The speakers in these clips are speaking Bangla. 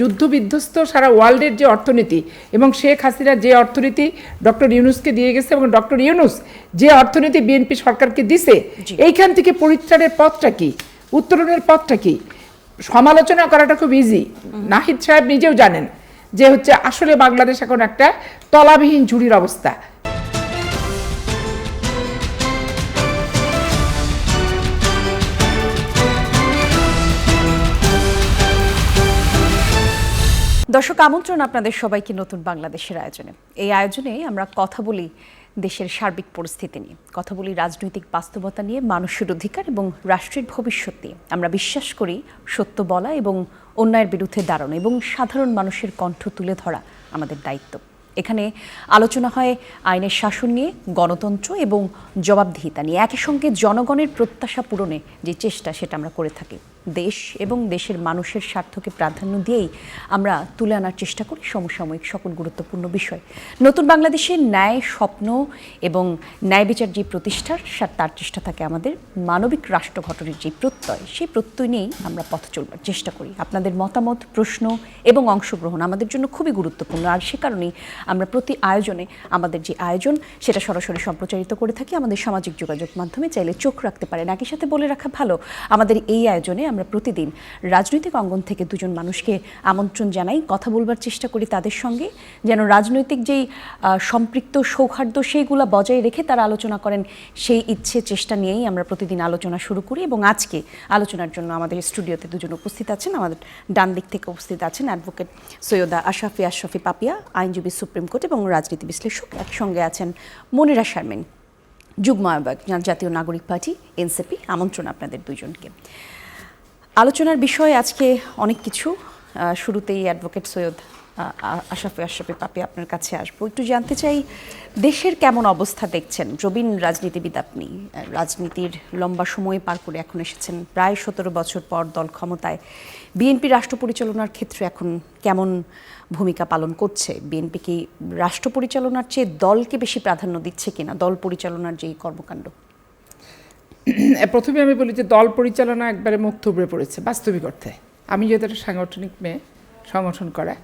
যুদ্ধ বিধ্বস্ত সারা ওয়ার্ল্ডের যে অর্থনীতি এবং শেখ হাসিনা যে অর্থনীতি ডক্টর ইউনূসকে দিয়ে গেছে এবং ডক্টর ইউনূস যে অর্থনীতি বিএনপি সরকারকে দিছে, এইখান থেকে পরিত্রাণের পথটা কি, উত্তরণের পথটা কি? সমালোচনা করাটা খুব ইজি। নাহিদ সাহেব নিজেও জানেন যে হচ্ছে আসলে বাংলাদেশ এখন একটা তলাবিহীন ঝুড়ির অবস্থা। দর্শক, আমন্ত্রণ আপনাদের সবাইকে নতুন বাংলাদেশের আয়োজনে। এই আয়োজনে আমরা কথা বলি দেশের সার্বিক পরিস্থিতি নিয়ে, কথা বলি রাজনৈতিক বাস্তবতা নিয়ে, মানুষের অধিকার এবং রাষ্ট্রের ভবিষ্যৎ নিয়ে। আমরা বিশ্বাস করি সত্য বলা এবং অন্যায়ের বিরুদ্ধে দাঁড়ানো এবং সাধারণ মানুষের কণ্ঠ তুলে ধরা আমাদের দায়িত্ব। এখানে আলোচনা হয় আইনের শাসন নিয়ে, গণতন্ত্র এবং জবাবদিহিতা নিয়ে। একই সঙ্গে জনগণের প্রত্যাশা পূরণে যে চেষ্টা, সেটা আমরা করে থাকি। দেশ এবং দেশের মানুষের স্বার্থকে প্রাধান্য দিয়েই আমরা তুলে আনার চেষ্টা করি সমসাময়িক সকল গুরুত্বপূর্ণ বিষয়। নতুন বাংলাদেশের ন্যায় স্বপ্ন এবং ন্যায় বিচার যে প্রতিষ্ঠার, তার চেষ্টা থাকে আমাদের। মানবিক রাষ্ট্র গঠনের যে প্রত্যয়, সেই প্রত্যয় নিয়েই আমরা পথ চলবার চেষ্টা করি। আপনাদের মতামত, প্রশ্ন এবং অংশগ্রহণ আমাদের জন্য খুবই গুরুত্বপূর্ণ। আর সে কারণেই আমরা প্রতি আয়োজনে আমাদের যে আয়োজন, সেটা সরাসরি সম্প্রচারিত করে থাকি আমাদের সামাজিক যোগাযোগ মাধ্যমে। চাইলে চোখ রাখতে পারেন। একই সাথে বলে রাখা ভালো, আমাদের এই আয়োজনে আমরা প্রতিদিন রাজনৈতিক অঙ্গন থেকে দুজন মানুষকে আমন্ত্রণ জানাই, কথা বলবার চেষ্টা করি তাদের সঙ্গে, যেন রাজনৈতিক যেই সম্পৃক্ত সৌহার্দ্য, সেইগুলা বজায় রেখে তারা আলোচনা করেন, সেই ইচ্ছে চেষ্টা নিয়েই আমরা প্রতিদিন আলোচনা শুরু করি। এবং আজকে আলোচনার জন্য আমাদের স্টুডিওতে দুজন উপস্থিত আছেন। আমাদের ডান দিক থেকে উপস্থিত আছেন অ্যাডভোকেট সৈয়দা আশরাফি পাপিয়া, আইনজীবী, সুপ্রিম কোর্ট এবং রাজনীতি বিশ্লেষক। একসঙ্গে আছেন মনিরা শারমিন, যুগ্ম আহ্বায়ক, জাতীয় নাগরিক পার্টি এনসিপি। আমন্ত্রণ আপনাদের দুজনকে। আলোচনার বিষয় আজকে অনেক কিছু। শুরুতেই অ্যাডভোকেট সৈয়দ আশরাফি পাপি, আপনার কাছে আসবো। একটু জানতে চাই, দেশের কেমন অবস্থা দেখছেন? প্রবীণ রাজনীতিবিদ আপনি, রাজনীতির লম্বা সময় পার করে এখন এসেছেন, প্রায় 17 বছর পর দল ক্ষমতায়। বিএনপি রাষ্ট্র পরিচালনার ক্ষেত্রে এখন কেমন ভূমিকা পালন করছে? বিএনপি কি রাষ্ট্র পরিচালনার চেয়ে দলকে বেশি প্রাধান্য দিচ্ছে কিনা, দল পরিচালনার যেই কর্মকাণ্ড? প্রথমে আমি বলি যে দল পরিচালনা একবারে মুখ থুবড়ে পড়েছে বাস্তবিক অর্থে। আমি যেহেতু একটা সাংগঠনিক মেয়ে, সংগঠন করা,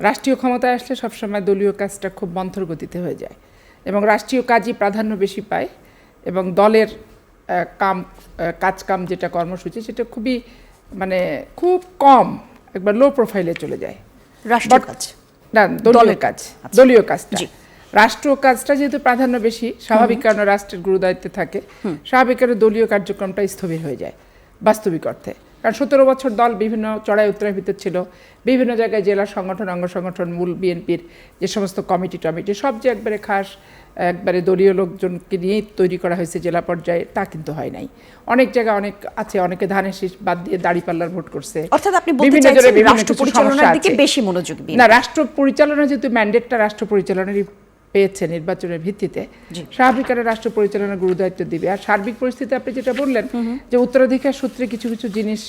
রাষ্ট্রীয় ক্ষমতায় আসলে সবসময় দলীয় কাজটা খুব মন্থর গতিতে হয়ে যায় এবং রাষ্ট্রীয় কাজই প্রাধান্য বেশি পায় এবং দলের কাজ যেটা কর্মসূচি, সেটা খুবই খুব কম, একবার লো প্রোফাইলে চলে যায়। দলীয় কাজটা, রাষ্ট্র কাজটা যেহেতু প্রাধান্য বেশি, স্বাভাবিক কারণে রাষ্ট্রের গুরুদায়িত্বে থাকে, স্বাভাবিক কারণে দলীয় কার্যক্রমটা স্থবির হয়ে যায় বাস্তবিক অর্থে। কারণ 17 বছর দল বিভিন্ন চড়াই উত্তরায় ভিতর ছিল, বিভিন্ন জায়গায় জেলা সংগঠন, অঙ্গ সংগঠন, মূল বিএনপির যে সমস্ত কমিটি সব যে একবারে দলীয় লোকজনকে নিয়েই তৈরি করা হয়েছে জেলা পর্যায়ে, তা কিন্তু হয় নাই। অনেক জায়গায় অনেক আছে, অনেকে ধানের শীষ বাদ দিয়ে দাঁড়িপাল্লার ভোট করছে। অর্থাৎ আপনি বলতে চাইছেন রাষ্ট্র পরিচালনার দিকে বেশি মনোযোগ দিন না। রাষ্ট্র পরিচালনা যেহেতু ম্যান্ডেটটা রাষ্ট্র পরিচালনারই পেয়েছে নির্বাচনের ভিত্তিতে, স্বাভাবিক কারণে রাষ্ট্র পরিচালনার গুরুদায়িত্ব দিবে। আর সার্বিক পরিস্থিতি আপনি যেটা বললেন যে উত্তরাধিকার সূত্রে কিছু কিছু জিনিস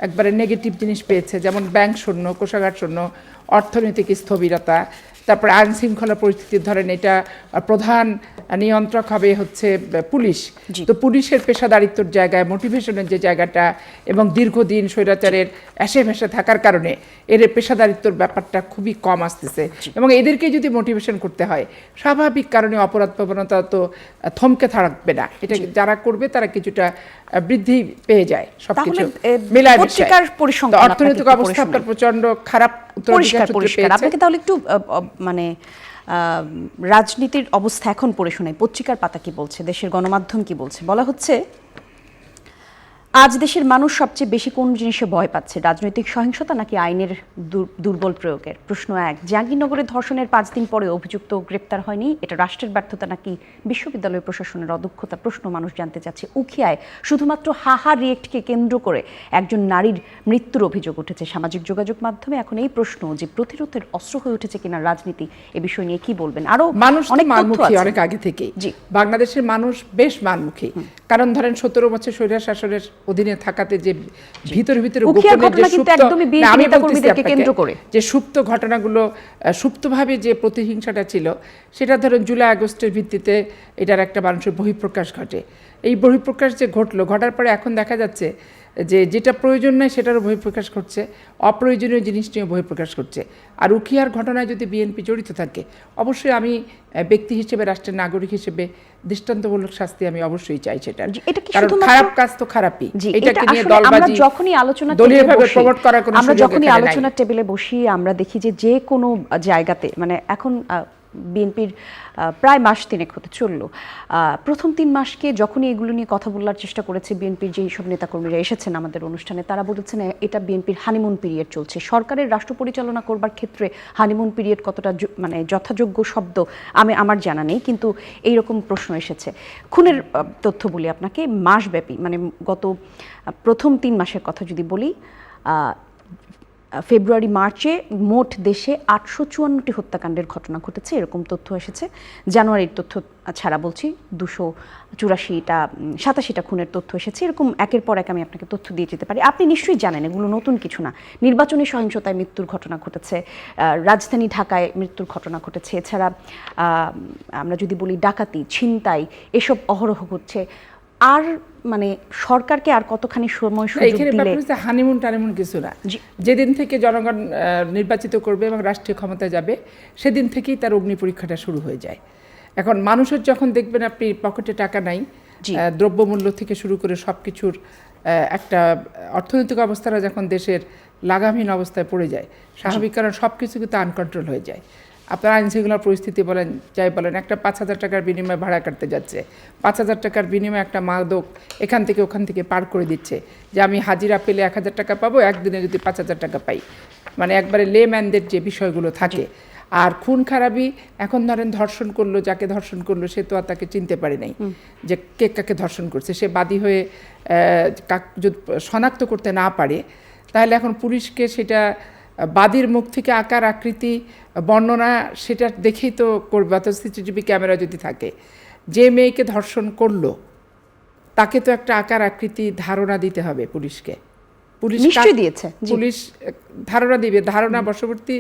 একবারে নেগেটিভ জিনিস পেয়েছে, যেমন ব্যাংক শূন্য, কোষাগার শূন্য, অর্থনৈতিক স্থবিরতা, তারপরে আইন শৃঙ্খলা পরিস্থিতি। ধরেন এটা প্রধান নিয়ন্ত্রক হবে হচ্ছে পুলিশ, তো পুলিশের পেশাদারিত্বর জায়গায়, মোটিভেশনের যে জায়গাটা এবং দীর্ঘদিন স্বৈরাচারের অ্যাসে ভেসে থাকার কারণে এর পেশাদারিত্বর ব্যাপারটা খুবই কম আসতেছে এবং এদেরকে যদি মোটিভেশন করতে হয়, স্বাভাবিক কারণে অপরাধ প্রবণতা তো থমকে থাকবে না। এটা যারা করবে তারা কিছুটা বৃদ্ধি পেয়ে যায়, সবকিছু মিলায়। অর্থনৈতিক অবস্থা আপনার প্রচন্ড খারাপ। আপনাকে তাহলে একটু রাজনীতির অবস্থা এখন পড়ে শোনাই। পত্রিকার পাতা কি বলছে, দেশের গণমাধ্যম কি বলছে? বলা হচ্ছে, আজ দেশের মানুষ সবচেয়ে বেশি কোন জিনিসে ভয় পাচ্ছে, রাজনৈতিক সহিংসতা নাকি আইনের দুর্বল প্রয়োগের? প্রশ্ন 1, জাহাঙ্গীরনগরে ধর্ষণের 5 দিন পরে অভিযুক্ত গ্রেপ্তার হয়নি, এটা রাষ্ট্রের ব্যর্থতা নাকি বিশ্ববিদ্যালয় প্রশাসনের অদক্ষতা? প্রশ্ন মানুষ জানতে চাচ্ছে। উখিয়ায় শুধুমাত্র হাহা রিয়েক্টকে কেন্দ্র করে একজন নারীর মৃত্যুর অভিযোগ উঠেছে সামাজিক যোগাযোগ মাধ্যমে। এখন এই প্রশ্ন যে প্রতিরোধের অস্ত্র হয়ে উঠেছে কিনা রাজনীতি, এ বিষয় নিয়ে কি বলবেন? আরো মানুষ অনেক আগে থেকেই বাংলাদেশের মানুষ বেশ মানমুখী। কারণ ধরেন 17 বছর স্বৈরাচার শাসনের অধীনে থাকাতে যে ভিতরে যে সুপ্ত ঘটনাগুলো, সুপ্তভাবে যে প্রতিহিংসাটা ছিল, সেটা ধরেন জুলাই আগস্টের ভিত্তিতে এটার একটা মানুষের বহিঃপ্রকাশ ঘটে। এই বহিঃপ্রকাশ যে ঘটার পরে এখন দেখা যাচ্ছে যে যেটা প্রয়োজন নয় সেটারও বহিঃপ্রকাশ করছে, অপ্রয়োজনীয় জিনিস নিয়ে বহিঃপ্রকাশ করছে। আর উখিয়ার ঘটনায় যদি বিএনপি জড়িত থাকে, অবশ্যই আমি ব্যক্তি হিসেবে, রাষ্ট্রের নাগরিক হিসেবে দৃষ্টান্তমূলক শাস্তি আমি অবশ্যই চাই সেটার। কারণ খারাপ কাজ তো খারাপই, এটাকে নিয়ে দলবাজি, যখনই আলোচনা দলীয়ভাবে প্রমোট করার কোনো সুযোগ আমরা যখনই এখানে নাই। আলোচনার টেবিলে বসি আমরা দেখি যে কোনো জায়গাতে, মানে এখন বিএনপির প্রায় মাস 3 হতে চললো, প্রথম 3 মাসকে যখনই এগুলো নিয়ে কথা বলার চেষ্টা করেছে বিএনপির যেই সব নেতাকর্মীরা এসেছেন আমাদের অনুষ্ঠানে, তারা বলেছেন এটা বিএনপির হানিমুন পিরিয়ড চলছে। সরকারের রাষ্ট্র পরিচালনা করবার ক্ষেত্রে হানিমুন পিরিয়ড কতটা মানে যথাযোগ্য শব্দ আমার জানা নেই, কিন্তু এইরকম প্রশ্ন এসেছে। খুনের তথ্য বলি আপনাকে, মাসব্যাপী, মানে গত প্রথম 3 মাসের কথা যদি বলি, ফেব্রুয়ারি মার্চে মোট দেশে 854টি হত্যাকাণ্ডের ঘটনা ঘটেছে, এরকম তথ্য এসেছে। জানুয়ারির তথ্য ছাড়া বলছি, 287টা খুনের তথ্য এসেছে। এরকম একের পর এক আমি আপনাকে তথ্য দিয়ে যেতে পারি। আপনি নিশ্চয়ই জানেন এগুলো নতুন কিছু না। নির্বাচনী সহিংসতায় মৃত্যুর ঘটনা ঘটেছে, রাজধানী ঢাকায় মৃত্যুর ঘটনা ঘটেছে, এছাড়া আমরা যদি বলি ডাকাতি, ছিনতাই, এসব অহরহ হচ্ছে। আর মানে সরকারকে আর কতখানি সময় সুযোগ দিলে, হানিমুন টানিমুন কিছু না। যেদিন থেকে জনগণ নির্বাচিত করবে এবং রাষ্ট্রীয় ক্ষমতায় যাবে, সেদিন থেকেই তার অগ্নি পরীক্ষাটা শুরু হয়ে যায়। এখন মানুষের যখন দেখবেন আপনি পকেটে টাকা নাই, দ্রব্যমূল্য থেকে শুরু করে সব কিছুর একটা অর্থনৈতিক অবস্থাটা যখন দেশের লাগামহীন অবস্থায় পড়ে যায়, স্বাভাবিক কারণ সব কিছু কিন্তু আনকন্ট্রোল হয়ে যায়। আপনার আইনশৃঙ্খলার পরিস্থিতি বলেন, যাই বলেন, একটা 5,000 টাকার বিনিময়ে ভাড়া কাটতে যাচ্ছে, 5,000 টাকার বিনিময়ে একটা মাদক এখান থেকে ওখান থেকে পার করে দিচ্ছে, যে আমি হাজিরা পেলে 1,000 টাকা পাবো, একদিনে যদি 5,000 টাকা পাই, মানে একবারে লেম্যানদের যে বিষয়গুলো থাকে। আর খুন খারাপি, এখন ধরেন ধর্ষণ করলো, যাকে ধর্ষণ করলো সে তো আর তাকে চিনতে পারে নাই যে কে কাকে ধর্ষণ করছে, সে বাদী হয়ে যদি শনাক্ত করতে না পারে, তাহলে এখন পুলিশকে সেটা বাদীর মুখ থেকে আকার আকৃতি বর্ণনা সেটা দেখেই তো করবে। অথচ সিসিটিভি ক্যামেরা যদি থাকে, যে মেয়েকে ধর্ষণ করলো তাকে তো একটা আকার আকৃতি ধারণা দিতে হবে পুলিশকে। পুলিশ নিশ্চয়ই দিয়েছে, পুলিশ ধারণা দিবে, ধারণা বশবর্তী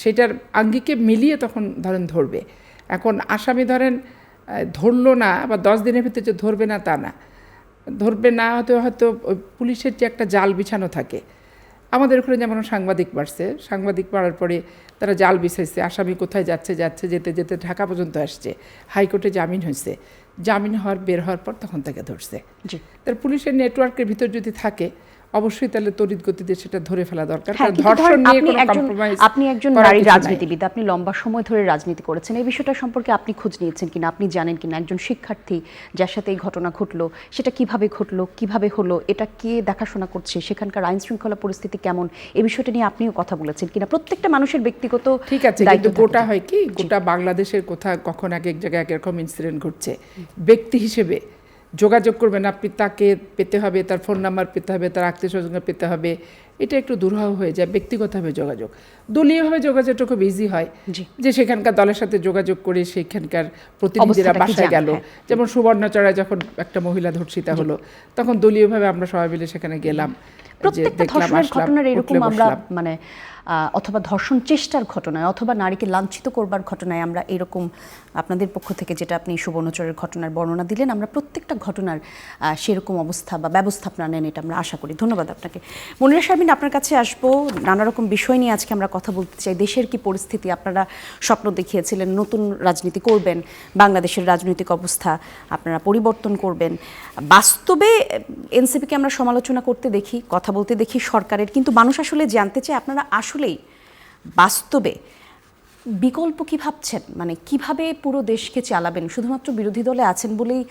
সেটার আঙ্গিকে মিলিয়ে তখন ধরেন ধরবে। এখন আসামি ধরেন ধরলো না, বা 10 দিনের ভিতরে যে ধরবে না তা না, ধরবে না হয়তো পুলিশের যে একটা জাল বিছানো থাকে। আমাদের ওখানে যেমন সাংবাদিক বাড়ছে, সাংবাদিক বাড়ার পরে তারা জাল বিছাইছে, আসামি কোথায় যাচ্ছে যেতে যেতে ঢাকা পর্যন্ত আসছে, হাইকোর্টে জামিন হয়েছে, জামিন বের হওয়ার পর তখন তাকে ধরছে। তার পুলিশের নেটওয়ার্কের ভিতর যদি থাকে, অবশ্যই তাহলে তড়িৎ গতিতে সেটা ধরে ফেলা দরকার। ধর্ষণ নিয়ে কোনো কম্প্রোমাইজ। আপনি একজন নারী রাজনীতিবিদ, আপনি লম্বা সময় ধরে রাজনীতি করেছেন, এই বিষয়টা সম্পর্কে আপনি খোঁজ নিয়েছেন কিনা, আপনি জানেন কিনা একজন শিক্ষার্থী যার সাথে এই ঘটনা ঘটলো, সেটা কিভাবে ঘটলো, কিভাবে হলো, এটা কে দেখাশোনা করছে, সেখানকার আইন শৃঙ্খলা পরিস্থিতি কেমন, এই বিষয়টা নিয়ে আপনিও কথা বলেছেন কিনা? প্রত্যেকটা মানুষের ব্যক্তিগত ঠিক আছে, কিন্তু গোটা হয় কি, গোটা বাংলাদেশের কোথাও কখন এক জায়গায় এক রকম ইনসিডেন্ট ঘটছে। ব্যক্তি হিসেবে যোগাযোগ করবেন আপনি, তাকে পেতে হবে, তার ফোন নাম্বার পেতে হবে, তার আত্মীয় স্বজনকে পেতে হবে, এটা একটু দুরূহ হয়ে যায়। ব্যক্তিগতভাবে যোগাযোগ, দলীয়ভাবে যোগাযোগটা খুব ইজি হয়, যে সেখানকার দলের সাথে যোগাযোগ করে সেখানকার প্রতিনিধিরা বাসায় গেল। যেমন সুবর্ণচড়ায় যখন একটা মহিলা ধর্ষিতা হলো, তখন দলীয়ভাবে আমরা সবাই মিলে সেখানে গেলাম, প্রত্যেকটা ধর্ষণের ঘটনার এরকম আমরা মানে অথবা ধর্ষণ চেষ্টার ঘটনায় অথবা নারীকে লাঞ্ছিত করবার ঘটনায় আমরা এরকম আপনাদের পক্ষ থেকে যেটা আপনি সুবর্ণচরের ঘটনার বর্ণনা দিলেন, আমরা প্রত্যেকটা ঘটনার সেরকম অবস্থা বা ব্যবস্থাপনা নেন, এটা আমরা আশা করি। ধন্যবাদ আপনাকে। মনিরা শারমিন, আপনার কাছে আসবো। নানা রকম বিষয় নিয়ে আজকে আমরা কথা বলতে চাই। দেশের কি পরিস্থিতি, আপনারা স্বপ্ন দেখিয়েছিলেন নতুন রাজনীতি করবেন, বাংলাদেশের রাজনৈতিক অবস্থা আপনারা পরিবর্তন করবেন। বাস্তবে এনসিপিকে আমরা সমালোচনা করতে দেখি, কথা বলতে দেখি সরকারের, কিন্তু মানুষ আসলে জানতে চায় আপনারা আসলেই বাস্তবে বিকল্প কি ভাবছেন, মানে কিভাবে পুরো দেশকে চালাবেন? শুধুমাত্র বিরোধী দলে আছেন বলেই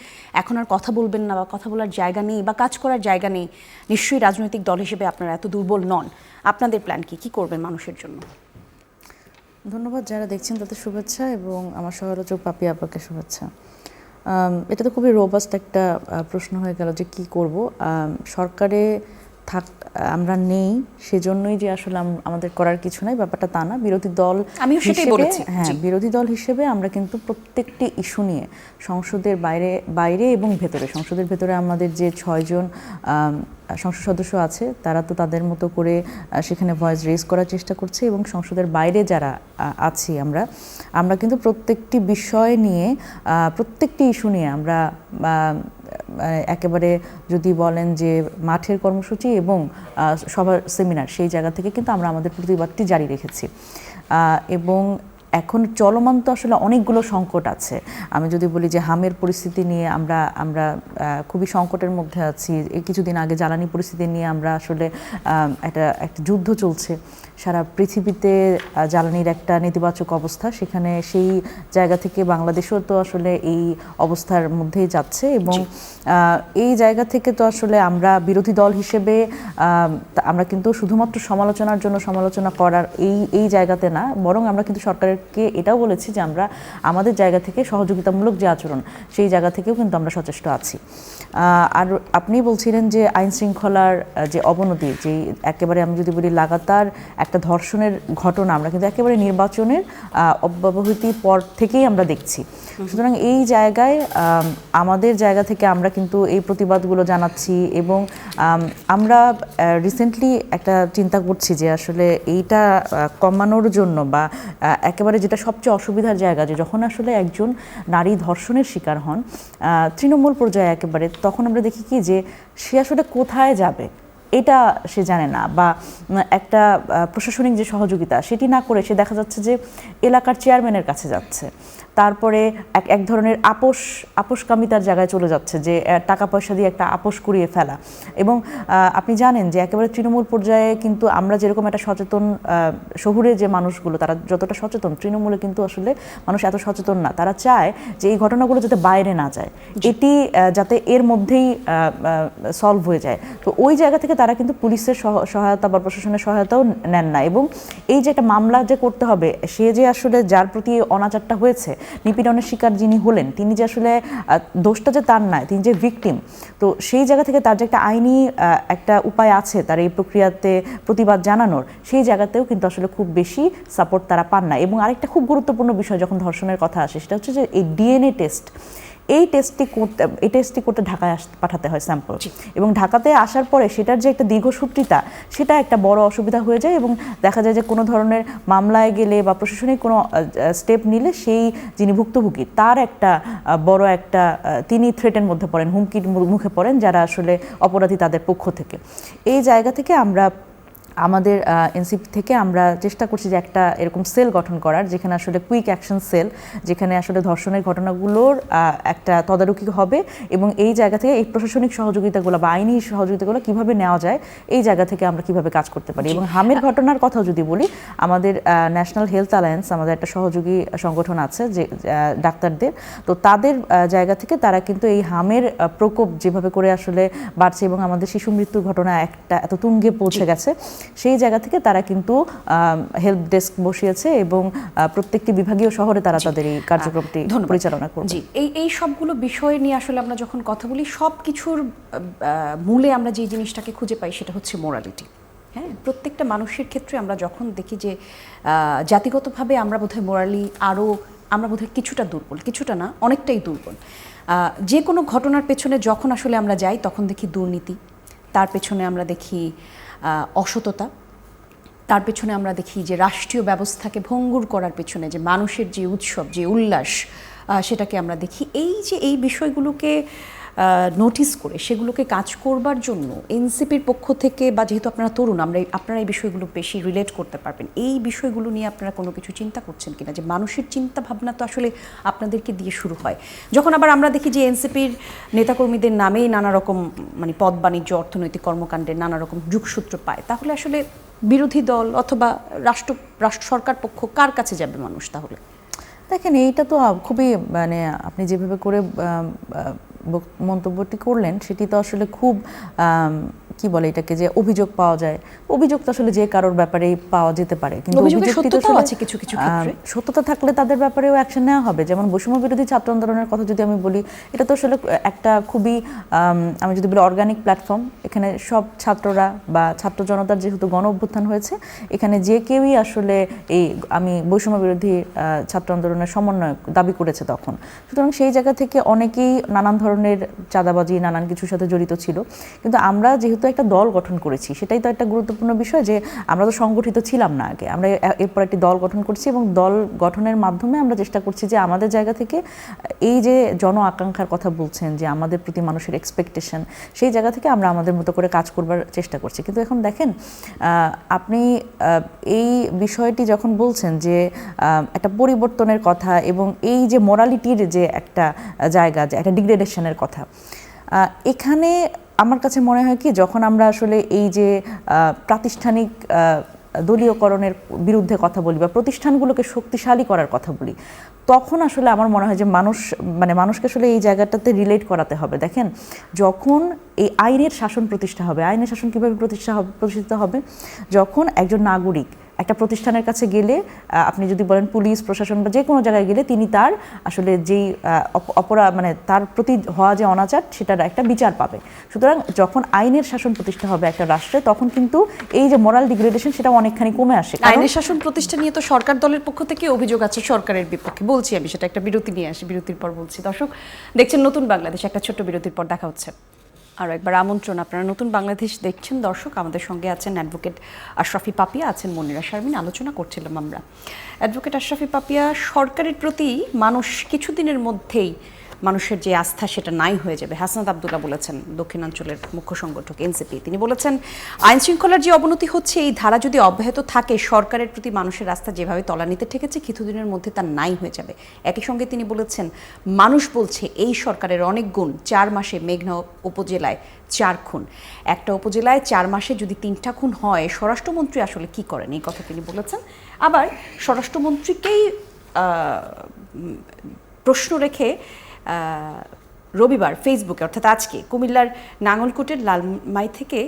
এখন আর কথা বলবেন না, বা কথা বলার জায়গা নেই, বা কাজ করার জায়গা নেই? নিশ্চয়ই রাজনৈতিক দল হিসেবে আপনারা এত দুর্বল নন। আপনাদের প্ল্যান কি করবেন মানুষের জন্য? ধন্যবাদ। যারা দেখছেন তাদের শুভেচ্ছা, এবং আমার সহালোচক পাপি আপাকে শুভেচ্ছা। এটা তো খুবই রোবাস্ট একটা প্রশ্ন হয়ে গেল যে কি করব। সরকারে আমরা নেই সেজন্যই যে আসলে আমাদের করার কিছু নাই, ব্যাপারটা তা না। বিরোধী দল বিরোধী দল হিসেবে আমরা কিন্তু প্রত্যেকটি ইস্যু নিয়ে সংসদের বাইরে এবং ভেতরে, সংসদের ভেতরে আমাদের যে 6 জন সংসদ সদস্য আছে তারা তো তাদের মতো করে সেখানে ভয়েস রেজ করার চেষ্টা করছে, এবং সংসদের বাইরে যারা আছি আমরা কিন্তু প্রত্যেকটি বিষয় নিয়ে প্রত্যেকটি ইস্যু নিয়ে আমরা একেবারে যদি বলেন যে মাঠের কর্মসূচি এবং সবার সেমিনার, সেই জায়গা থেকে কিন্তু আমরা আমাদের প্রতিবাদটি জারি রেখেছি। এবং এখন চলমান তো আসলে অনেকগুলো সংকট আছে। আমি যদি বলি যে হামের পরিস্থিতি নিয়ে আমরা খুবই সংকটের মধ্যে আছি। এই কিছুদিন আগে জ্বালানি পরিস্থিতি নিয়ে আমরা আসলে একটা যুদ্ধ চলছে সারা পৃথিবীতে, জ্বালানির একটা নেতিবাচক অবস্থা, সেখানে সেই জায়গা থেকে বাংলাদেশও তো আসলে এই অবস্থার মধ্যেই যাচ্ছে। এবং এই জায়গা থেকে তো আসলে আমরা বিরোধী দল হিসেবে আমরা কিন্তু শুধুমাত্র সমালোচনার জন্য সমালোচনা করার এই জায়গাতে না, বরং আমরা কিন্তু সরকারকে এটাও বলেছি যে আমরা আমাদের জায়গা থেকে সহযোগিতামূলক যে আচরণ, সেই জায়গা থেকেও কিন্তু আমরা সচেষ্ট আছি। আর আপনি বলছিলেন যে আইন শৃঙ্খলার যে অবনতি, যে একেবারে আমি যদি বলি লাগাতার একটা ধর্ষণের ঘটনা আমরা কিন্তু একেবারে নির্বাচনের অব্যবহিতির পর থেকেই আমরা দেখছি। সুতরাং এই জায়গায় আমাদের জায়গা থেকে আমরা কিন্তু এই প্রতিবাদগুলো জানাচ্ছি, এবং আমরা রিসেন্টলি একটা চিন্তা করছি যে আসলে এইটা কমানোর জন্য, বা একেবারে যেটা সবচেয়ে অসুবিধার জায়গা, যে যখন আসলে একজন নারী ধর্ষণের শিকার হন তৃণমূল পর্যায়ে একেবারে, তখন আমরা দেখি কি যে সে আসলে কোথায় যাবে এটা সে জানে না, বা একটা প্রশাসনিক যে সহযোগিতা সেটি না করে সে দেখা যাচ্ছে যে এলাকার চেয়ারম্যানের কাছে যাচ্ছে, তারপরে এক ধরনের আপোষকামিতার জায়গায় চলে যাচ্ছে, যে টাকা পয়সা দিয়ে একটা আপোষ করিয়ে ফেলা। এবং আপনি জানেন যে একেবারে তৃণমূল পর্যায়ে কিন্তু আমরা যেরকম একটা সচেতন, শহুরে যে মানুষগুলো তারা যতটা সচেতন, তৃণমূলে কিন্তু আসলে মানুষ এত সচেতন না। তারা চায় যে এই ঘটনাগুলো যাতে বাইরে না যায়, এটি যাতে এর মধ্যেই সলভ হয়ে যায়। তো ওই জায়গা থেকে তারা কিন্তু পুলিশের সহায়তা বা প্রশাসনের সহায়তাও নেন না। এবং এই যে একটা মামলা যে করতে হবে, সে যে আসলে যার প্রতি অনাচারটা হয়েছে, নিপীড়নের শিকার যিনি হলেন, তিনি যে আসলে দোষটা যে তার নয়, তিনি যে ভিকটিম, তো সেই জায়গা থেকে তার যে একটা আইনি একটা উপায় আছে তার এই প্রক্রিয়াতে প্রতিবাদ জানানোর, সেই জায়গাতেও কিন্তু আসলে খুব বেশি সাপোর্ট তারা পান না। এবং আরেকটা খুব গুরুত্বপূর্ণ বিষয় যখন ধর্ষণের কথা আসে, সেটা হচ্ছে যে এই ডিএনএ টেস্ট, এই টেস্টটি করতে ঢাকায় পাঠাতে হয় স্যাম্পল, এবং ঢাকাতে আসার পরে সেটার যে একটা দীর্ঘসূত্রিতা, সেটা একটা বড় অসুবিধা হয়ে যায়। এবং দেখা যায় যে কোনো ধরনের মামলায় গেলে বা প্রশাসনিক কোনো স্টেপ নিলে সেই যিনি ভুক্তভোগী তার একটা বড় একটা তিনি থ্রেটের মধ্যে পড়েন, হুমকির মুখে পড়েন যারা আসলে অপরাধী তাদের পক্ষ থেকে। এই জায়গা থেকে আমরা আমাদের এনসিপি থেকে আমরা চেষ্টা করছি যে একটা এরকম সেল গঠন করার, যেখানে আসলে কুইক অ্যাকশন সেল, যেখানে আসলে ধর্ষণের ঘটনাগুলোর একটা তদারকি হবে, এবং এই জায়গা থেকে এই প্রশাসনিক সহযোগিতাগুলো বা আইনি সহযোগিতাগুলো কিভাবে নেওয়া যায়, এই জায়গা থেকে আমরা কিভাবে কাজ করতে পারি। এবং হামের ঘটনার কথাও যদি বলি, আমাদের ন্যাশনাল হেলথ অ্যালায়েন্স, আমাদের একটা সহযোগী সংগঠন আছে যে ডাক্তারদের, তো তাদের জায়গা থেকে তারা কিন্তু এই হামের প্রকোপ যেভাবে করে আসলে বাড়ছে এবং আমাদের শিশু মৃত্যুর ঘটনা একটা এত তুঙ্গে পৌঁছে গেছে, সেই জায়গা থেকে তারা কিন্তু হেল্প ডেস্ক বসিয়েছে, এবং প্রত্যেকটি বিভাগীয় শহরে তারা তাদের এই কার্যক্রমটি পরিচালনা করবে। জি, এই সবগুলো বিষয় নিয়ে আসলে আমরা যখন কথা বলি, সব কিছুর মূলে আমরা যে জিনিসটাকে খুঁজে পাই সেটা হচ্ছে মোরালিটি। হ্যাঁ, প্রত্যেকটা মানুষের ক্ষেত্রে আমরা যখন দেখি যে জাতিগতভাবে আমরা বোধহয় মোরালি আমরা বোধহয় কিছুটা দুর্বল, কিছুটা না, অনেকটাই দুর্বল। যে কোনো ঘটনার পেছনে যখন আসলে আমরা যাই, তখন দেখি দুর্নীতি, তার পেছনে আমরা দেখি অসততা, তার পেছনে আমরা দেখি যে রাষ্ট্রীয় ব্যবস্থাকে ভঙ্গুর করার পেছনে যে মানুষের যে উৎসব, যে উল্লাস, সেটাকে আমরা দেখি। এই বিষয়গুলোকে নোটিস করে সেগুলোকে কাজ করবার জন্য এনসিপির পক্ষ থেকে, বা যেহেতু আপনারা তরুণ, আপনারা এই বিষয়গুলো বেশি রিলেট করতে পারবেন, এই বিষয়গুলো নিয়ে আপনারা কোনো কিছু চিন্তা করছেন কিনা? যে মানুষের চিন্তা ভাবনা তো আসলে আপনাদেরকে দিয়ে শুরু হয়। যখন আবার আমরা দেখি যে এনসিপির নেতাকর্মীদের নামেই নানা রকম পদ বাণিজ্য, অর্থনৈতিক কর্মকাণ্ডের নানা রকম যুগসূত্র পায়, তাহলে আসলে বিরোধী দল অথবা রাষ্ট্র সরকার পক্ষ কার কাছে যাবে মানুষ? তাহলে দেখেন, এইটা তো খুবই আপনি যেভাবে করে মন্তব্যটি করলেন, সেটি তো আসলে খুব কি বলে এটাকে, যে অভিযোগ পাওয়া যায়, অভিযোগ তো আসলে যে কারোর ব্যাপারেই পাওয়া যেতে পারে, কিন্তু সত্যতা থাকলে তাদের ব্যাপারেও অ্যাকশন নেওয়া হবে। যেমন বৈষম্য বিরোধী ছাত্র আন্দোলনের কথা যদি আমি বলি, এটা তো আসলে একটা খুবই আমি যদি বলি অর্গানিক প্ল্যাটফর্ম। এখানে সব ছাত্ররা বা ছাত্র জনতার যেহেতু গণ অভ্যুত্থান হয়েছে, এখানে যে কেউই আসলে আমি বৈষম্য বিরোধী ছাত্র আন্দোলনের সমন্বয়ক দাবি করেছে তখন। সুতরাং সেই জায়গা থেকে অনেকেই নানান ধরনের চাঁদাবাজি, নানান কিছুর সাথে জড়িত ছিল, কিন্তু আমরা যেহেতু একটা দল গঠন করেছি, সেটাই তো একটা গুরুত্বপূর্ণ বিষয় যে আমরা তো সংগঠিত ছিলাম না আগে, আমরা এরপর একটি দল গঠন করছি এবং দল গঠনের মাধ্যমে আমরা চেষ্টা করছি যে আমাদের জায়গা থেকে এই যে জন আকাঙ্ক্ষার কথা বলছেন যে আমাদের প্রতি মানুষের এক্সপেকটেশন, সেই জায়গা থেকে আমরা আমাদের মতো করে কাজ করবার চেষ্টা করছি। কিন্তু এখন দেখেন আপনি এই বিষয়টি যখন বলছেন যে একটা পরিবর্তনের কথা এবং এই যে মোরালিটির যে একটা জায়গা, যে একটা ডিগ্রেডেশনের কথা, এখানে আমার কাছে মনে হয় কি যখন আমরা আসলে এই যে প্রাতিষ্ঠানিক দলীয়করণের বিরুদ্ধে কথা বলি বা প্রতিষ্ঠানগুলোকে শক্তিশালী করার কথা বলি, তখন আসলে আমার মনে হয় যে মানুষকে আসলে এই জায়গাটাতে রিলেট করাতে হবে। দেখেন, যখন এই আইনের শাসন প্রতিষ্ঠা হবে, আইনের শাসন কীভাবে প্রতিষ্ঠিত হবে? যখন একজন নাগরিক একটা প্রতিষ্ঠানের কাছে গেলে, আপনি যদি বলেন পুলিশ প্রশাসন বা যে কোনো জায়গায় গেলে, তিনি তার আসলে যেই তার প্রতি হওয়া যে অনাচার সেটার একটা বিচার পাবে। সুতরাং যখন আইনের শাসন প্রতিষ্ঠা হবে একটা রাষ্ট্রে, তখন কিন্তু এই যে মোরাল ডিগ্রেডেশন সেটা অনেকখানি কমে আসে। আইনের শাসন প্রতিষ্ঠা নিয়ে তো সরকার দলের পক্ষ থেকে অভিযোগ আছে সরকারের বিপক্ষে, বলছি আমি সেটা, একটা বিরতি নিয়ে আসি, বিরতির পর বলছি। দর্শক দেখছেন নতুন বাংলাদেশ, একটা ছোট্ট বিরতির পর দেখা হচ্ছে। আরও একবার আমন্ত্রণ, আপনারা নতুন বাংলাদেশ দেখছেন। দর্শক, আমাদের সঙ্গে আছেন অ্যাডভোকেট আশরাফি পাপিয়া, আছেন মনিরা শারমিন। আলোচনা করছিলাম আমরা। অ্যাডভোকেট আশরাফি পাপিয়া, সরকারের প্রতি মানুষ কিছুদিনের মধ্যেই মানুষের যে আস্থা সেটা নাই হয়ে যাবে। হাসনাত আব্দুল্লাহ বলেছেন, দক্ষিণাঞ্চলের মুখ্য সংগঠক এনসিপি, তিনি বলেছেন আইন শৃঙ্খলার যে অবনতি হচ্ছে এই ধারা যদি অব্যাহত থাকে, সরকারের প্রতি মানুষের আস্থা যেভাবে তলানিতে ঠেকেছে কিছুদিনের মধ্যে তা নাই হয়ে যাবে। একই সঙ্গে তিনি বলেছেন মানুষ বলছে এই সরকারের অনেক গুণ, 4 মাসে মেঘনা উপজেলায় 4 খুন, একটা উপজেলায় 4 মাসে যদি 3টা খুন হয়, স্বরাষ্ট্রমন্ত্রী আসলে কি করেন, এই কথা তিনি বলেছেন। আবার স্বরাষ্ট্রমন্ত্রীকেই প্রশ্ন রেখে রবিবার ফেসবুকে, অর্থাৎ আজকে, কুমিল্লার নাঙ্গলকোটের লালমাই থেকে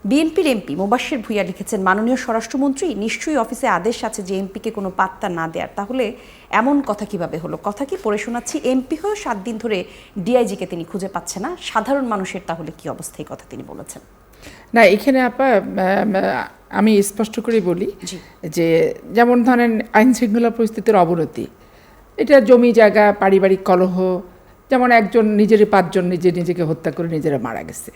বিএনপির এমপি মোবাশ্বের ভূঁইয়া লিখেছেন, মাননীয় স্বরাষ্ট্রমন্ত্রী, নিশ্চয়ই অফিসে আদেশ আছে যে এমপিকে কোনো পাত্তা না দেওয়ার, তাহলে এমন কথা কিভাবে হলো? কথা কি পড়ে শোনাচ্ছি, এমপি হয়েও 7 দিন ধরে ডিআইজিকে তিনি খুঁজে পাচ্ছে না, সাধারণ মানুষের তাহলে কি অবস্থা? এই কথা তিনি বলেছেন। না, এখানে আপা আমি স্পষ্ট করে বলি যে যেমন ধরেন আইন শৃঙ্খলা পরিস্থিতির অবনতি, এটা জমি জায়গা, পারিবারিক কলহ, যেমন একজন নিজেরই 5 জন নিজেকে হত্যা করে নিজেরা মারা গেছে।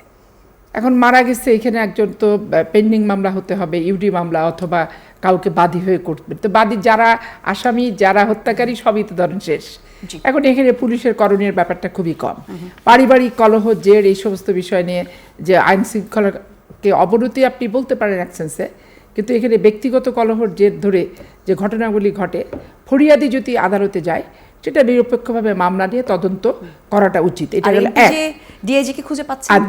এখন মারা গেছে, এখানে একজন তো পেন্ডিং মামলা হতে হবে, ইউডি মামলা, অথবা কাউকে বাদী হয়ে করতে, তো বাদী যারা আসামি, যারা হত্যাকারী, সবই তো ধরেন শেষ। এখন এখানে পুলিশের করণীয় ব্যাপারটা খুবই কম। পারিবারিক কলহ, জের, এই সমস্ত বিষয় নিয়ে যে আইন শৃঙ্খলাকে অবনতি আপনি বলতে পারেন এক সেন্সে, কিন্তু এখানে ব্যক্তিগত কলহর জের ধরে যে ঘটনাগুলি ঘটে, ফরিয়াদি যদি আদালতে যায়, সেটা নিরপেক্ষভাবে মামলা নিয়ে তদন্ত করাটা উচিত। এটা হলো এক। ডিআইজিকে খুঁজে পাচ্ছে, আর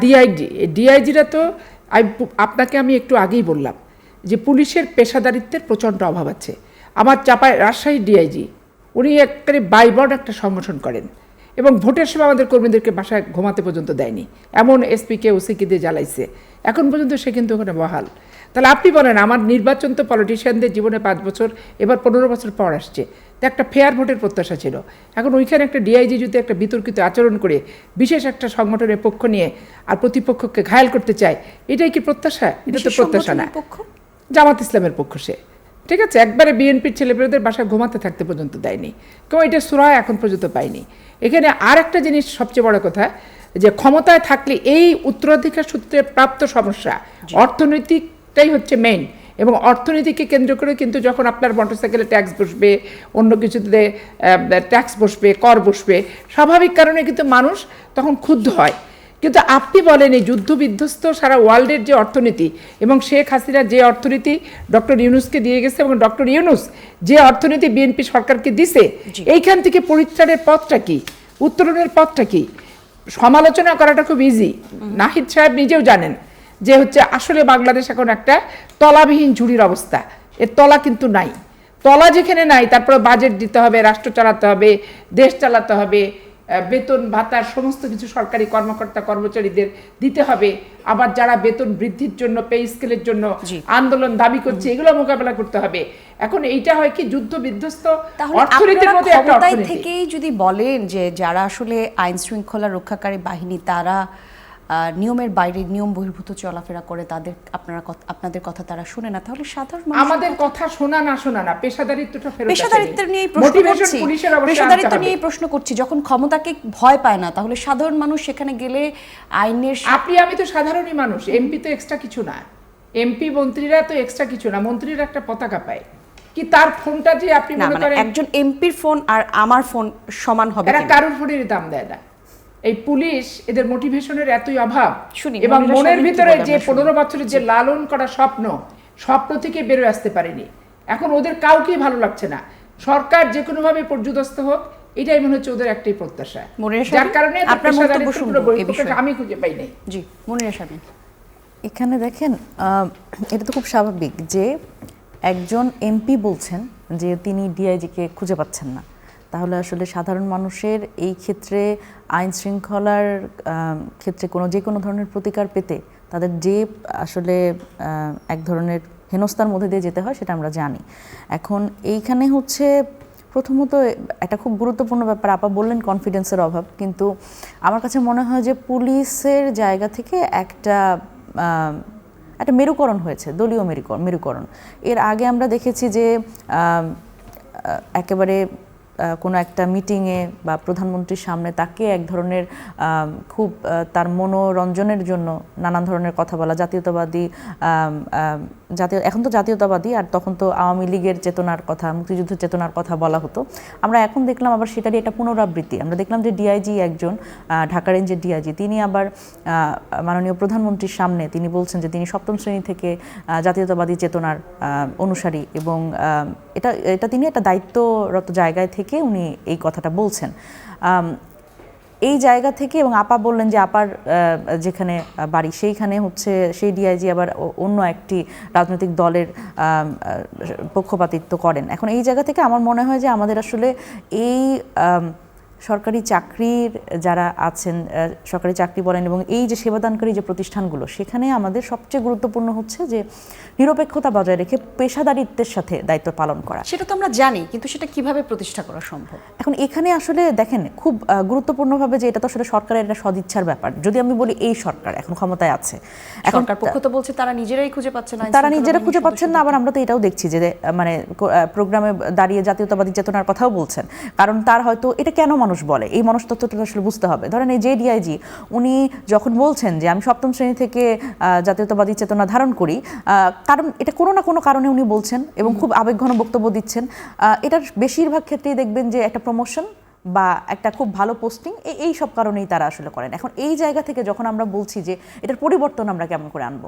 ডিআইজিরা তো আপনাকে আমি একটু আগেই বললাম যে পুলিশের পেশাদারিত্বের প্রচণ্ড অভাব আছে। আমার রাজশাহী ডিআইজি, উনি একেবারে বাইবর্ড একটা সংগঠন করেন এবং ভোটের সময় আমাদের কর্মীদেরকে বাসায় ঘুমাতে পর্যন্ত দেয়নি, এমন এসপিকে ওসিকে দিয়ে জ্বালাইছে, এখন পর্যন্ত সে কিন্তু ওখানে বহাল। তাহলে আপনি বলেন, আমার নির্বাচন তো পলিটিশিয়ানদের জীবনে 5 বছর, এবার 15 বছর পর আসছে, তো একটা ফেয়ার ভোটের প্রত্যাশা ছিল। এখন ওইখানে একটা ডিআইজি যদি একটা বিতর্কিত আচরণ করে বিশেষ একটা সংগঠনের পক্ষ নিয়ে আর প্রতিপক্ষকে ঘায়াল করতে চায়, এটাই কি প্রত্যাশা? এটা তো প্রত্যাশা না। জামাত ইসলামের পক্ষ সে, ঠিক আছে, একবারে বিএনপির ছেলেমেয়েদের বাসায় ঘুমাতে থাকতে পর্যন্ত দেয়নি, কেউ এটা সুরায় এখন পর্যন্ত পায়নি। এখানে আর একটা জিনিস সবচেয়ে বড় কথা, যে ক্ষমতায় থাকলে এই উত্তরাধিকার সূত্রে প্রাপ্ত সমস্যা, অর্থনৈতিকটাই হচ্ছে মেইন, এবং অর্থনীতিকে কেন্দ্র করে কিন্তু যখন আপনার মোটরসাইকেলে ট্যাক্স বসবে, অন্য কিছুতে ট্যাক্স বসবে, কর বসবে, স্বাভাবিক কারণে কিন্তু মানুষ তখন ক্ষুব্ধ হয়। কিন্তু আপনি বলেন এই যুদ্ধ বিধ্বস্ত সারা ওয়ার্ল্ডের যে অর্থনীতি, এবং শেখ হাসিনা যে অর্থনীতি ডক্টর ইউনুসকে দিয়ে গেছে, এবং ডক্টর ইউনুস যে অর্থনীতি বিএনপি সরকারকে দিছে, এইখান থেকে পরিত্রাণের পথটা কি, উত্তরণের পথটা কি? সমালোচনা করাটা খুব ইজি। নাহিদ সাহেব নিজেও জানেন যে হচ্ছে আসলে বাংলাদেশ এখন একটা তলাবিহীন ঝুড়ির অবস্থা, এর তলা কিন্তু নাই। তলা যেখানে নাই, তারপরে বাজেট দিতে হবে, রাষ্ট্র চালাতে হবে, দেশ চালাতে হবে, বেতন ভাতার সমস্ত কিছু সরকারি কর্মকর্তা কর্মচারীদের দিতে হবে, আবার যারা বেতন বৃদ্ধির জন্য, পে স্কেলের জন্য আন্দোলন দাবি করছে, এগুলো মোকাবেলা করতে হবে। এখন এইটা হয় কি, যুদ্ধ বিধ্বস্ত অর্থনীতির মধ্যে একটা অর্থনীতি থেকেই যদি বলেন যে যারা আসলে আইন শৃঙ্খলা রক্ষাকারী বাহিনী, তারা নিয়মের বাইরে নিয়ম বহির্ভূত চলাফেরা করে আপনাদের কথা তারা শুনে না, তাহলে সাধারণ আমাদের কথা শোনা না পেশাদারিত্বটা ফেরত আসেনি। পেশাদারিত্ব নিয়েই প্রশ্ন মোটিভেশন করছি, পুলিশের অবশ্যই পেশাদারিত্ব আনতে হবে। নিয়েই প্রশ্ন করছি। যখন ক্ষমতাকে ভয় পায় না, তাহলে সাধারণ মানুষ সেখানে গেলে আইনের আমি তো সাধারণই মানুষ, এমপি তো এক্সট্রা কিছু না, এমপি মন্ত্রীরা তো এক্সট্রা কিছু না, মন্ত্রীরা একটা পতাকা পায় কি তার ফোনটা যে আপনি না, মনে মানে করেন একজন এমপির ফোন আর আমার ফোন সমান হবে এরা কিনা? কারোর ফোনের দাম দেয় না। এই পুলিশ এদের মোটিভেশনের এতই অভাব, শুনি, এবং মনিরা মনের সাহেব কি ভিতরে বলে যে আমরা শুনি। 15 বছরের যে লালন করা স্বপ্ন থেকে বেরোয় আসতে পারেনি, এখন ওদের কাউকেই ভালো লাগছে না। সরকার যে কোনো ভাবে পর্যুদস্ত হোক, এটাই মনে হচ্ছে ওদের একটাই প্রত্যাশা, মনিরা সাহেব, যার কারণে এদের আপনার মন্তব্য পেশাদারিত্ব শুনবো পুরো এই বিষয়ে। আমি খুঁজে পাই নাই। জি, মনিরা সাহেব। এখানে দেখেন এটা তো খুব স্বাভাবিক যে একজন এমপি বলছেন যে তিনি ডিআইজিকে খুঁজে পাচ্ছেন না, তাহলে আসলে সাধারণ মানুষের এই ক্ষেত্রে আইন শৃঙ্খলার ক্ষেত্রে যে কোনো ধরনের প্রতিকার পেতে তাদের যে আসলে এক ধরনের হেনস্থার মধ্যে দিয়ে যেতে হয় সেটা আমরা জানি। এখন এইখানে হচ্ছে প্রথমত একটা খুব গুরুত্বপূর্ণ ব্যাপার, আপা বললেন কনফিডেন্সের অভাব, কিন্তু আমার কাছে মনে হয় যে পুলিশের জায়গা থেকে একটা মেরুকরণ হয়েছে, দলীয় মেরুকরণ। এর আগে আমরা দেখেছি যে একেবারে কোনো একটা মিটিংয়ে বা প্রধানমন্ত্রীর সামনে তাকে এক ধরনের খুব তার মনোরঞ্জনের জন্য নানান ধরনের কথা বলা, জাতীয়তাবাদী এখন তো জাতীয়তাবাদী, আর তখন তো আওয়ামী লীগের চেতনার কথা, মুক্তিযুদ্ধের চেতনার কথা বলা হতো। আমরা এখন দেখলাম আবার সেটারই একটা পুনরাবৃত্তি। আমরা দেখলাম যে ডিআইজি একজন ঢাকা রেঞ্জের ডিআইজি, তিনি আবার মাননীয় প্রধানমন্ত্রীর সামনে তিনি বলছেন যে তিনি সপ্তম শ্রেণী থেকে জাতীয়তাবাদী চেতনার অনুসারী, এবং এটা তিনি একটা দায়িত্বরত জায়গায় থেকে উনি এই কথাটা বলছেন। এই জায়গা থেকে, এবং আপা বললেন যে আপার যেখানে বাড়ি সেইখানে হচ্ছে সেই ডিআইজি আবার অন্য একটি রাজনৈতিক দলের পক্ষপাতিত্ব করেন। এখন এই জায়গা থেকে আমার মনে হয় যে আমাদের আসলে এই সরকারি চাকরির যারা আছেন, সরকারি চাকরি বলেন এবং এই যে সেবাদানকারী যে প্রতিষ্ঠানগুলো, সেখানে আমাদের সবচেয়ে গুরুত্বপূর্ণ হচ্ছে যে নিরপেক্ষতা বজায় রেখে পেশাদারিত্বের সাথে দায়িত্ব পালন করা। সেটা তো আমরা জানি, কিন্তু সেটা কিভাবে প্রতিষ্ঠা করা সম্ভব? এখন এখানে আসলে দেখেন খুব গুরুত্বপূর্ণভাবে যে এটা তো আসলে সরকারের একটা সদিচ্ছার ব্যাপার। যদি আমি বলি এই সরকার এখন ক্ষমতায় আছে, এখন সরকার পক্ষ তো বলছে তারা নিজেরাই খুঁজে পাচ্ছেন না, তারা নিজেরা খুঁজে পাচ্ছেন না। আবার আমরা তো এটাও দেখছি যে মানে প্রোগ্রামে দাঁড়িয়ে জাতীয়তাবাদী চেতনার কথাও বলছেন, কারণ তার হয়তো এটা কেন মানুষ বলে এই মনস্তত্ত্বটা আসলে বুঝতে হবে। ধরেন এই যে ডিআইজি উনি যখন বলছেন যে আমি সপ্তম শ্রেণী থেকে জাতীয়তাবাদী চেতনা ধারণ করি, কারণ এটা কোনো না কোনো কারণে উনি বলছেন এবং খুব আবেগঘন বক্তব্য দিচ্ছেন। এটার বেশিরভাগ ক্ষেত্রেই দেখবেন যে একটা প্রমোশন বা একটা খুব ভালো পোস্টিং, এই সব কারণেই তারা আসলে করেন। এখন এই জায়গা থেকে যখন আমরা বলছি যে এটার পরিবর্তন আমরা কেমন করে আনবো,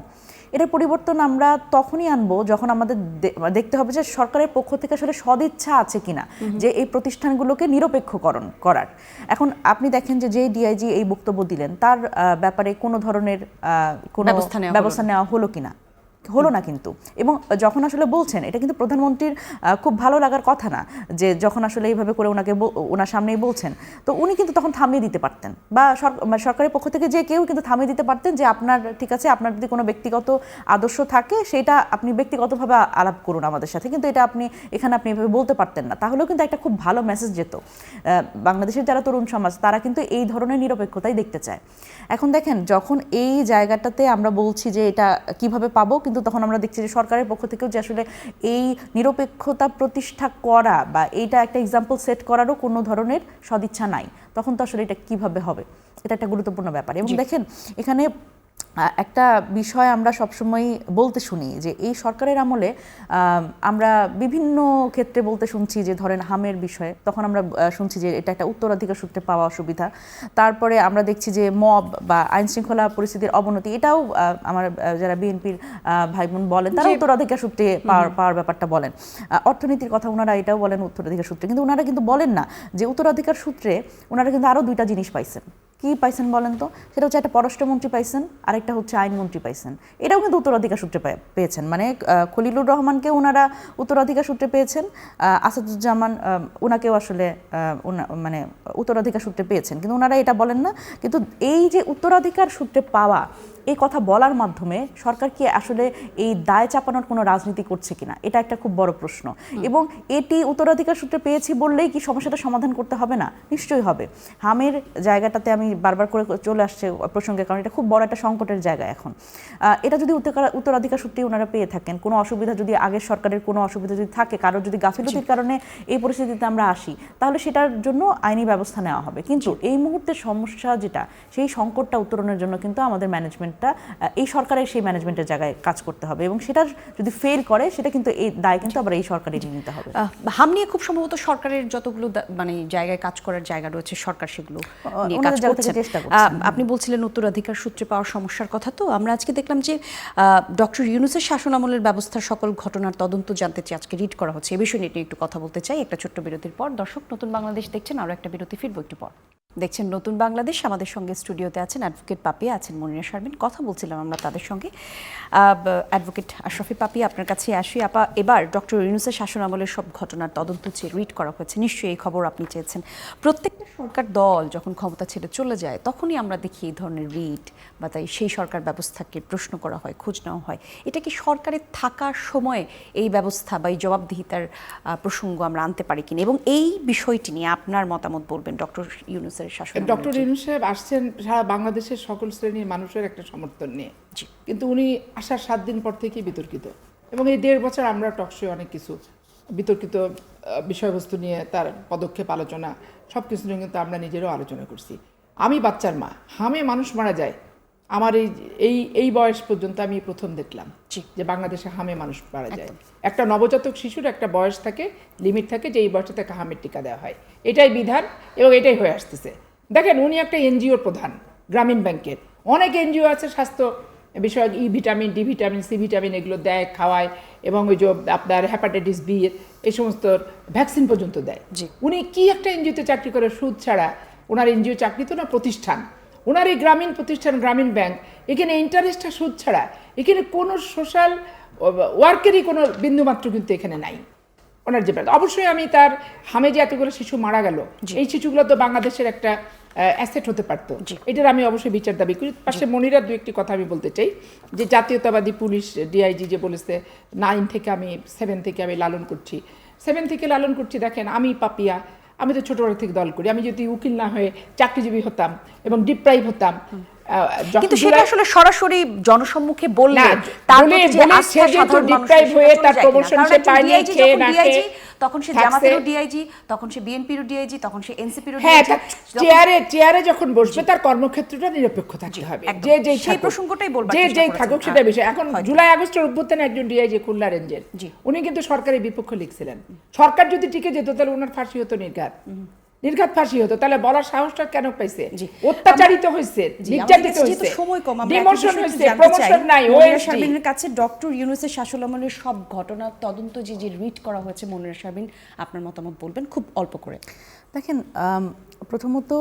এটার পরিবর্তন আমরা তখনই আনবো যখন আমাদের দেখতে হবে যে সরকারের পক্ষ থেকে আসলে সদিচ্ছা আছে কিনা যে এই প্রতিষ্ঠানগুলোকে নিরপেক্ষকরণ করার। এখন আপনি দেখেন যে ডিআইজি এই বক্তব্য দিলেন, তার ব্যাপারে কোনো ধরনের কোনো ব্যবস্থা নেওয়া হলো কিনা, হলো না কিন্তু। এবং যখন আসলে বলছেন, এটা কিন্তু প্রধানমন্ত্রীর খুব ভালো লাগার কথা না যে যখন আসলে এইভাবে করে ওনার সামনেই বলছেন, তো উনি কিন্তু তখন থামিয়ে দিতে পারতেন, বা সরকারের পক্ষ থেকে যে কেউ কিন্তু থামিয়ে দিতে পারতেন যে আপনার ঠিক আছে, আপনার যদি কোনো ব্যক্তিগত আদর্শ থাকে সেটা আপনি ব্যক্তিগতভাবে আলাপ করুন আমাদের সাথে, কিন্তু এটা এখানে আপনি এভাবে বলতে পারতেন না। তাহলেও কিন্তু একটা খুব ভালো মেসেজ যেত। বাংলাদেশের যারা তরুণ সমাজ তারা কিন্তু এই ধরনের নিরপেক্ষতাই দেখতে চায়। এখন দেখেন যখন এই জায়গাটাতে আমরা বলছি যে এটা কিভাবে পাবো, কিন্তু তখন আমরা দেখছি যে সরকারের পক্ষ থেকেও যে আসলে এই নিরপেক্ষতা প্রতিষ্ঠা করা বা এইটা একটা এক্সাম্পল সেট করারও কোনো ধরনের সদিচ্ছা নাই, তখন তো আসলে এটা কিভাবে হবে, এটা একটা গুরুত্বপূর্ণ ব্যাপার। এবং দেখেন এখানে একটা বিষয় আমরা সবসময় বলতে শুনি যে এই সরকারের আমলে আমরা বিভিন্ন ক্ষেত্রে বলতে শুনছি যে ধরেন হামের বিষয়ে, তখন আমরা শুনছি যে এটা একটা উত্তরাধিকার সূত্রে পাওয়া অসুবিধা। তারপরে আমরা দেখছি যে মব বা আইন শৃঙ্খলা পরিস্থিতির অবনতি, এটাও আমার যারা বিএনপির ভাই বোন বলেন তারা উত্তরাধিকার সূত্রে পাওয়ার ব্যাপারটা বলেন। অর্থনীতির কথা ওনারা এটাও বলেন উত্তরাধিকার সূত্রে, কিন্তু ওনারা কিন্তু বলেন না যে উত্তরাধিকার সূত্রে ওনারা কিন্তু আরও দুইটা জিনিস পাইছেন। কি পাইছেন বলেন তো? সেটা হচ্ছে একটা পররাষ্ট্রমন্ত্রী পাইছেন, আরেকটা হচ্ছে আইনমন্ত্রী পাইছেন। এটাও কিন্তু উত্তরাধিকার সূত্রে পেয়েছেন, মানে খলিলুর রহমানকে ওনারা উত্তরাধিকার সূত্রে পেয়েছেন, আসাদুজ্জামান ওনাকেও আসলে মানে উত্তরাধিকার সূত্রে পেয়েছেন, কিন্তু ওনারা এটা বলেন না। কিন্তু এই যে উত্তরাধিকার সূত্রে পাওয়া এই কথা বলার মাধ্যমে সরকার কি আসলে এই দায় চাপানোর কোনো রাজনীতি করছে কিনা, এটা একটা খুব বড় প্রশ্ন। এবং এটি উত্তরাধিকার সূত্রে পেয়েছি বললেই কি সমস্যাটা সমাধান করতে হবে না? নিশ্চয়ই হবে। হামের জায়গাটাতে আমি বারবার করে চলে আসছে প্রসঙ্গে, কারণ এটা খুব বড় একটা সংকটের জায়গা এখন। এটা যদি উত্তরাধিকার সূত্রে ওনারা পেয়ে থাকেন, কোনো অসুবিধা যদি আগের সরকারের কোনো অসুবিধা যদি থাকে, কারোর যদি গাফিলতির কারণে এই পরিস্থিতিতে আমরা আসি, তাহলে সেটার জন্য আইনি ব্যবস্থা নেওয়া হবে। কিন্তু এই মুহূর্তের সমস্যা যেটা, সেই সংকটটা উত্তরণের জন্য কিন্তু আমাদের ম্যানেজমেন্টটা, এই সরকারের সেই ম্যানেজমেন্টের জায়গায় কাজ করতে হবে, এবং সেটা যদি ফেল করে সেটা কিন্তু এই দায় কিন্তু আবার এই সরকারই নিতে হবে। হাম নিয়ে খুব সম্ভবত সরকারের যতগুলো মানে জায়গায় কাজ করার জায়গা রয়েছে, সরকার সেগুলো নিয়ে কাজ করছে। আপনি বলছিলেন উত্তরাধিকার সূত্রে পাওয়ার সমস্যার কথা। তো আমরা আজকে দেখলাম যে ডক্টর ইউনূসের শাসনামলের ব্যবস্থার সকল ঘটনার তদন্ত জানতে চেয়ে আজকে রিট করা হচ্ছে। এই বিষয় নিয়ে একটু কথা বলতে চাই একটা ছোট্ট বিরতির পর। দর্শক, নতুন বাংলাদেশ দেখছেন, আরও একটা বিরতি, ফিরবো একটু পর। দেখছেন নতুন বাংলাদেশ। আমাদের সঙ্গে স্টুডিওতে আছেন অ্যাডভোকেট পাপিয়া, আছেন মনিরা শারমিন। কথা বলছিলাম আমরা তাদের সঙ্গে। অ্যাডভোকেট আশরাফি পাপিয়া, আপনার কাছে আসি। আপা, এবার ডক্টর ইউনূসের শাসনামলের সব ঘটনার তদন্ত চেয়ে রিট করা হয়েছে, নিশ্চয়ই এই খবর আপনি চেয়েছেন। প্রত্যেকটা সরকার দল যখন ক্ষমতা ছেড়ে চলে যায়, তখনই আমরা দেখি এই ধরনের রিট বা তাই সেই সরকার ব্যবস্থাকে প্রশ্ন করা হয়, খোঁজ নেওয়া হয়। এটা কি সরকারের থাকার সময় এই ব্যবস্থা বা এই জবাবদিহিতার প্রসঙ্গ আমরা আনতে পারি কিনা, এবং এই বিষয়টি নিয়ে আপনার মতামত বলবেন? ডক্টর ইউনূসের ডক্টর ইউনূস সাহেব আসছেন সারা বাংলাদেশের সকল শ্রেণীর মানুষের একটা সমর্থন নিয়ে, কিন্তু উনি আসার 7 দিন পর থেকেই বিতর্কিত, এবং এই 1.5 বছর আমরা টকশোয়ে অনেক কিছু বিতর্কিত বিষয়বস্তু নিয়ে তার পদক্ষেপ, আলোচনা, সব কিছু নিয়ে কিন্তু আমরা নিজেরও আলোচনা করছি। আমি বাচ্চার মা, হামে মানুষ মারা যায়, আমার এই বয়স পর্যন্ত আমি প্রথম দেখলাম যে বাংলাদেশে হামে মানুষ মারা যায়। একটা নবজাতক শিশুর একটা বয়স থাকে, লিমিট থাকে, যে এই বয়সে তাকে হামের টিকা দেওয়া হয়, এটাই বিধান এবং এটাই হয়ে আসতেছে। দেখেন, উনি একটা এনজিওর প্রধান, গ্রামীণ ব্যাংকের। অনেক এনজিও আছে স্বাস্থ্য বিষয়ক, E vitamin, D vitamin, C vitamin এগুলো দেয়, খাওয়ায়, এবং ওই যে আপনার হেপাটাইটিস বি এই সমস্ত ভ্যাকসিন পর্যন্ত দেয়। উনি কি একটা এনজিওতে চাকরি করে সুদ ছাড়া? ওনার এনজিও চাকরি তো না, প্রতিষ্ঠান। ওনার এই গ্রামীণ প্রতিষ্ঠান, গ্রামীণ ব্যাংক, এখানে ইন্টারেস্টটা সুদ ছাড়া, এখানে কোনো সোশ্যাল ওয়ার্কেরই কোনো বিন্দুমাত্র কিন্তু এখানে নাই। ওনার যে অবশ্যই আমি তার হামে যে এতগুলো শিশু মারা গেল, এই শিশুগুলো তো বাংলাদেশের একটা অ্যাসেট হতে পারতো, এটার আমি অবশ্যই বিচার দাবি করি। পাশে মনিরার 2-1টি কথা আমি বলতে চাই, যে জাতীয়তাবাদী পুলিশ ডিআইজি যে বলেছে 9 থেকে আমি 7 থেকে আমি লালন করছি, 7 থেকে লালন করছি। দেখেন, আমি পাপিয়া, আমি তো ছোটবেলা থেকে দল করি। আমি যদি উকিল না হয়ে চাকরিজীবী হতাম এবং ডিপ্রাইভ হতাম, কিন্তু সেটা আসলে সরাসরি জনসম্মুখে বললে তার তখন সে জামাতেরও ডিআইজি, তখন সে বিএনপিরও ডিআইজি, তখন সে এনসিপিরও ডিআইজি, চেয়ারে যখন বসবে তার কর্মক্ষেত্রটা নিরপেক্ষ থাকতে হবে। যে সেই প্রসঙ্গটাই বলবো, যে থাকুক সেটা বিষয়। এখন জুলাই আগস্টের অভ্যুত্থানে একজন ডিআইজি খুলনা রেঞ্জের, উনি কিন্তু সরকারের বিপক্ষ লিখছিলেন। সরকার যদি টিকে যেত তাহলে ওনার ফাঁসি হতো, নির্ঘাত ফাঁসি হতো। তাহলে বলার সাহসটা কেন পাইছে? অত্যাচারিত হয়েছে, নির্যাতিত হয়েছে, সময় কম, ডিমোশন হয়েছে, প্রমোশন নাই। মনিরা শারমিনের কাছে ডক্টর ইউনূসের শাসনামলের সব ঘটনার তদন্ত যে রিট করা হয়েছে, মনিরা শারমিন আপনার মতামত বলবেন খুব অল্প করে। দেখেন, প্রথমত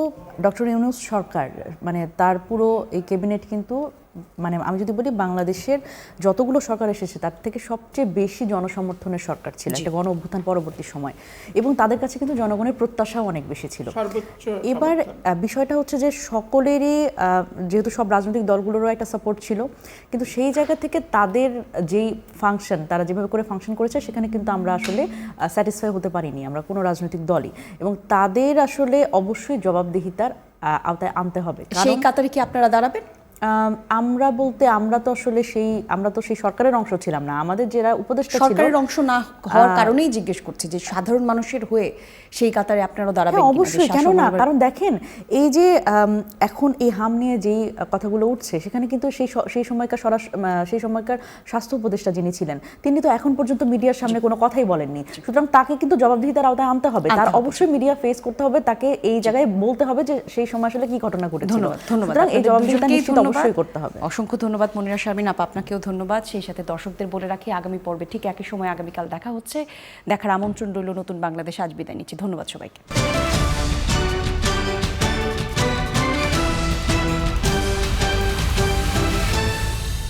ডক্টর ইউনূস সরকার, মানে তার পুরো এই ক্যাবিনেট কিন্তু, মানে আমি যদি বলি বাংলাদেশের যতগুলো সরকার এসেছে তার থেকে সবচেয়ে বেশি জনসমর্থনের সরকার ছিল একটা গণ অভ্যুত্থান পরবর্তী সময়, এবং তাদের কাছে কিন্তু জনগণের প্রত্যাশাও অনেক বেশি ছিল। এবার বিষয়টা হচ্ছে যে সকলেরই, যেহেতু সব রাজনৈতিক দলগুলোরও একটা সাপোর্ট ছিল, কিন্তু সেই জায়গা থেকে তাদের যেই ফাংশন, তারা যেভাবে করে ফাংশন করেছে, সেখানে কিন্তু আমরা আসলে স্যাটিসফাই হতে পারিনি আমরা কোনো রাজনৈতিক দলই, এবং তাদের আসলে অবশ্যই জবাবদিহিতার আওতায় আনতে হবে। সেই কাতারে কি আপনারা দাঁড়াবেন? আমরা বলতে আমরা তো সেই সরকারের অংশ ছিলাম না। আমাদের যারা উপদেষ্টা ছিল, সরকারের অংশ না হওয়ার কারণেই জিজ্ঞেস করছি যে সাধারণ মানুষের হয়ে সেই কাতারে আপনারা দাঁড়াবেন? অবশ্যই, কেন না? কারণ দেখেন, এই যে এখন এই হাম নিয়ে যেই কথাগুলো উঠছে, সেখানে কিন্তু সেই সময়কার স্বাস্থ্য উপদেষ্টা যিনি ছিলেন, তিনি তো এখন পর্যন্ত মিডিয়ার সামনে কোনো কথাই বলেননি। সুতরাং তাকে কিন্তু জবাবদিহিতার আওতায় আনতে হবে। তার অবশ্যই মিডিয়া ফেস করতে হবে, তাকে এই জায়গায় বলতে হবে যে সেই সময় আসলে কি ঘটনা ঘটেছিল। ধন্যবাদ। এই জবাবদিহিতা নিশ্চিত অবশ্যই করতে হবে। অসংখ্য ধন্যবাদ মনিরা শারমিন আপা, আপনাকেও ধন্যবাদ। সেই সাথে দর্শকদের বলে রাখি, আগামী পর্বে ঠিক একই সময় আগামীকাল দেখা হচ্ছে। দেখার আমন্ত্রণ রইল নতুন বাংলাদেশ। আজ বিদায় নিচ্ছি, ধন্যবাদ সবাইকে।